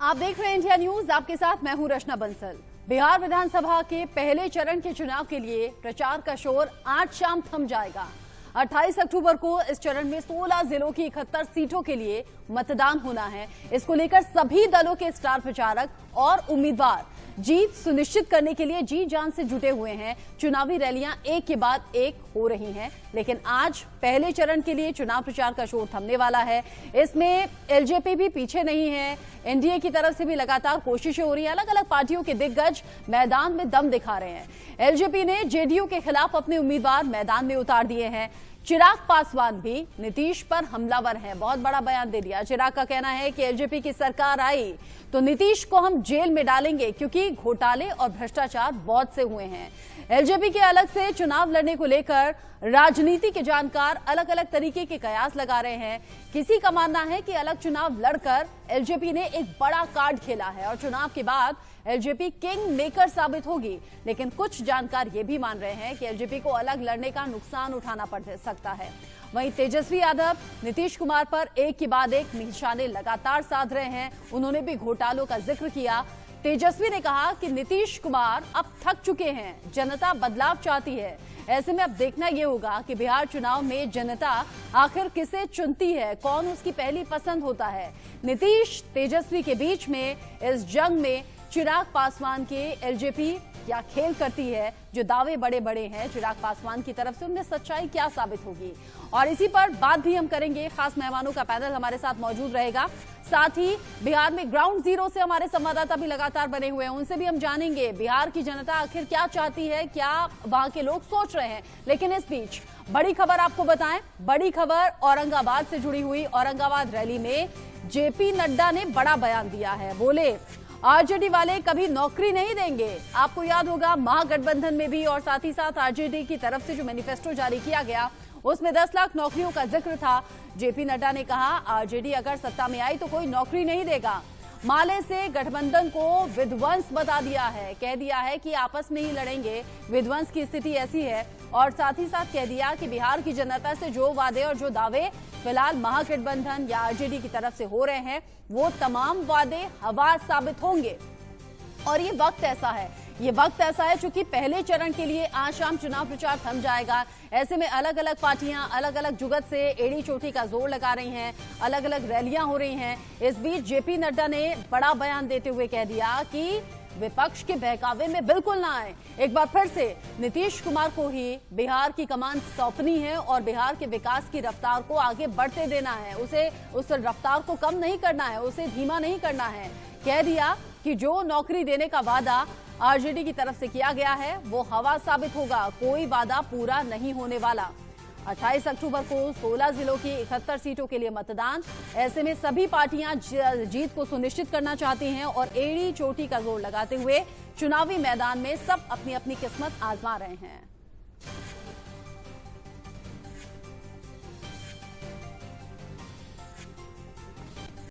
आप देख रहे हैं इंडिया न्यूज। आपके साथ मैं हूं रचना बंसल। बिहार विधानसभा के पहले चरण के चुनाव के लिए प्रचार का शोर आज शाम थम जाएगा। 28 अक्टूबर को इस चरण में 16 जिलों की 71 सीटों के लिए मतदान होना है। इसको लेकर सभी दलों के स्टार प्रचारक और उम्मीदवार जीत सुनिश्चित करने के लिए जी जान से जुटे हुए हैं। चुनावी रैलियां एक के बाद एक हो रही हैं, लेकिन आज पहले चरण के लिए चुनाव प्रचार का शोर थमने वाला है। इसमें एलजेपी भी पीछे नहीं है। एनडीए की तरफ से भी लगातार कोशिशें हो रही हैं। अलग अलग पार्टियों के दिग्गज मैदान में दम दिखा रहे हैं। एलजेपी ने जेडीयू के खिलाफ अपने उम्मीदवार मैदान में उतार दिए हैं। चिराग पासवान भी नीतीश पर हमलावर हैं। बहुत बड़ा बयान दे दिया। चिराग का कहना है कि एलजेपी की सरकार आई तो नीतीश को हम जेल में डालेंगे, क्योंकि घोटाले और भ्रष्टाचार बहुत से हुए हैं। एलजेपी के अलग से चुनाव लड़ने को लेकर राजनीति के जानकार अलग अलग तरीके के कयास लगा रहे हैं। किसी का मानना है कि अलग चुनाव लड़कर एलजेपी ने एक बड़ा कार्ड खेला है और चुनाव के बाद एलजेपी किंग मेकर साबित होगी। लेकिन कुछ जानकार ये भी मान रहे हैं कि एलजेपी को अलग लड़ने का नुकसान उठाना पड़ सकता है। वहीं तेजस्वी यादव नीतीश कुमार पर एक के बाद एक निशाने लगातार साध रहे हैं। उन्होंने भी घोटालों का जिक्र किया। तेजस्वी ने कहा कि नीतीश कुमार अब थक चुके हैं, जनता बदलाव चाहती है। ऐसे में अब देखना यह होगा कि बिहार चुनाव में जनता आखिर किसे चुनती है, कौन उसकी पहली पसंद होता है। नीतीश तेजस्वी के बीच में इस जंग में चिराग पासवान के एलजेपी क्या खेल करती है। जो दावे बड़े बड़े हैं चिराग पासवान की तरफ से, उनमें सच्चाई क्या साबित होगी। और इसी पर बात भी हम करेंगे। खास मेहमानों का पैनल हमारे साथ मौजूद रहेगा। साथ ही बिहार में ग्राउंड जीरो से हमारे संवाददाता भी लगातार बने हुए हैं। उनसे भी हम जानेंगे बिहार की जनता आखिर क्या चाहती है, क्या वहां के लोग सोच रहे हैं। लेकिन इस बीच बड़ी खबर आपको बताएं। बड़ी खबर औरंगाबाद से जुड़ी हुई। औरंगाबाद रैली में जेपी नड्डा ने बड़ा बयान दिया है। बोले आरजेडी वाले कभी नौकरी नहीं देंगे। आपको याद होगा महागठबंधन में भी और साथ ही साथ आरजेडी की तरफ से जो मैनिफेस्टो जारी किया गया उसमें 10 लाख नौकरियों का जिक्र था। जेपी नड्डा ने कहा आरजेडी अगर सत्ता में आई तो कोई नौकरी नहीं देगा। माले से गठबंधन को विध्वंस बता दिया है। कह दिया है कि आपस में ही लड़ेंगे, विध्वंस की स्थिति ऐसी है। और साथ ही साथ कह दिया कि बिहार की जनता से जो वादे और जो दावे फिलहाल महागठबंधन या आरजेडी की तरफ से हो रहे हैं वो तमाम वादे हवा साबित होंगे। और ये वक्त ऐसा है चूंकि पहले चरण के लिए आज शाम चुनाव प्रचार थम जाएगा। ऐसे में अलग अलग पार्टियां अलग अलग जुगत से एड़ी चोटी का जोर लगा रही हैं। अलग अलग रैलियां हो रही हैं। इस बीच जेपी नड्डा ने बड़ा बयान देते हुए कह दिया कि विपक्ष के बहकावे में बिल्कुल ना आए। एक बार फिर से नीतीश कुमार को ही बिहार की कमान सौंपनी है और बिहार के विकास की रफ्तार को आगे बढ़ते देना है। उसे उस रफ्तार को कम नहीं करना है, उसे धीमा नहीं करना है। कह दिया कि जो नौकरी देने का वादा आरजेडी की तरफ से किया गया है वो हवा साबित होगा, कोई वादा पूरा नहीं होने वाला। 28 अक्टूबर को 16 जिलों की 71 सीटों के लिए मतदान। ऐसे में सभी पार्टियां जीत को सुनिश्चित करना चाहती हैं और एड़ी चोटी का जोर लगाते हुए चुनावी मैदान में सब अपनी अपनी किस्मत आजमा रहे हैं।